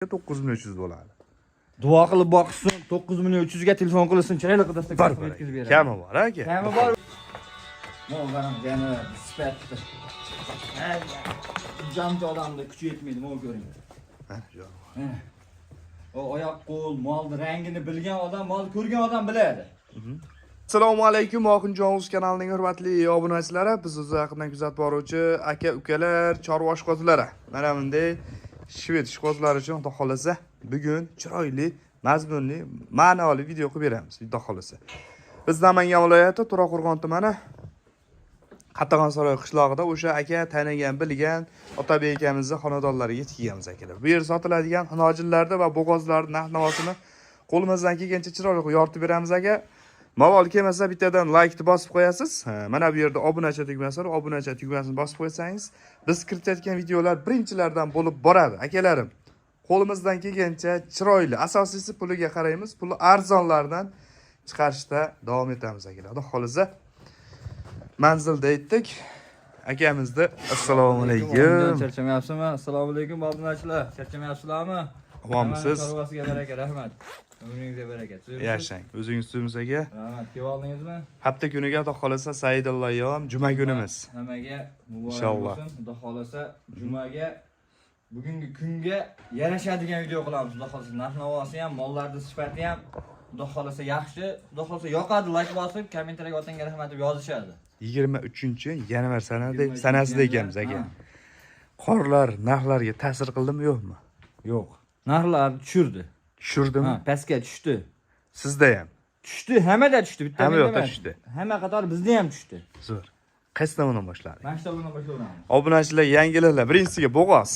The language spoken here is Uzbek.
9300 bo'ladi. Duo qilib boqsin, 9300 ga telefon qilsin, chiroyli qilib yetkazib beradi. Kami bor aka. Kami bor. Mo'g'aram yana sifatli. Jamchi odamda kuchi yetmaydi, mo'g' ko'ring. O oyoq qo'l, molni rangini bilgan odam, molni ko'rgan odam biladi. Assalomu alaykum, Oxunjon Uz kanalining hurmatli obunachilari, biz o'zi yaqindan kuzatib boruvchi aka ukalar, chorva oshqozlari. Mana bunday shved oshqozlari uchun xudo xolasa bugun chiroyli, mazmunli, ma'noli video qilib beramiz, xudo xolasa. Biz Namangan viloyati To'raqo'rg'on tumani Qatag'onsaroy qishlog'ida o'sha aka tanigan, bilgan Otabek akamizning xonadonlariga tikkanmiz akalar. Bu yer sotiladigan xonojillarda va bo'g'ozlarning narx-navosini qo'limizdan kelgancha chiroyli qilib yoritib beramiz aka. Malol kelmasa bittadan like bosib qo'yasiz. Mana bu yerda obunachi tugmasi bor, obunachi tugmasini bosib qo'ysangiz, biz kiritayotgan videolar birinchilardan bo'lib boradi. Akalarim, qo'limizdan kelgancha chiroyli, asosiysi puliga qaraymiz, puli arzonlardan chiqarishda davom etamiz akalar. Xudo xolisa manzilda yetdik. Akamizni assalomu alaykum. Charchamayapsizmi? Assalomu alaykum obunachilar. Charchamayapsizlarmi? Omonmisiz? Chorvasiga baraka, rahmat. Umringizga baraka. Yashang. O'zingiz tuymiz aka. Rahmat. Kelib oldingizmi? Hafta kuniga xudo xolasa Saidullo ayyom juma kunimiz. Hammaga muborak Inshaalloh. bo'lsin. Xudo xolasa jumaga bugungi kunga yarashadigan video qilamiz. Xudo xolasa narx-navosi ham, mollarning sifati ham xudo xolasa yaxshi. Xudo xolasa yoqadi, like bosib, kommentariyaga otangga rahmat deb yozishadi. 23-yanvar sanasida ekanmiz aka. Qorlar narxlarga ta'sir qildimi, yo'qmi? Yo'q. Narxlar tushirdi. Tushirdimi? Ha, pastga tushdi. Sizda ham. Tushdi, hammada tushdi. Bitta Hamma yoqda tushdi. Hamma qator bizda ham tushdi. Zo'r. Qaysi tomondan boshladik? Mana shu tomondan boshlaymiz. Obunachilar, yangiliklar. Birinchisiga bo'g'oz.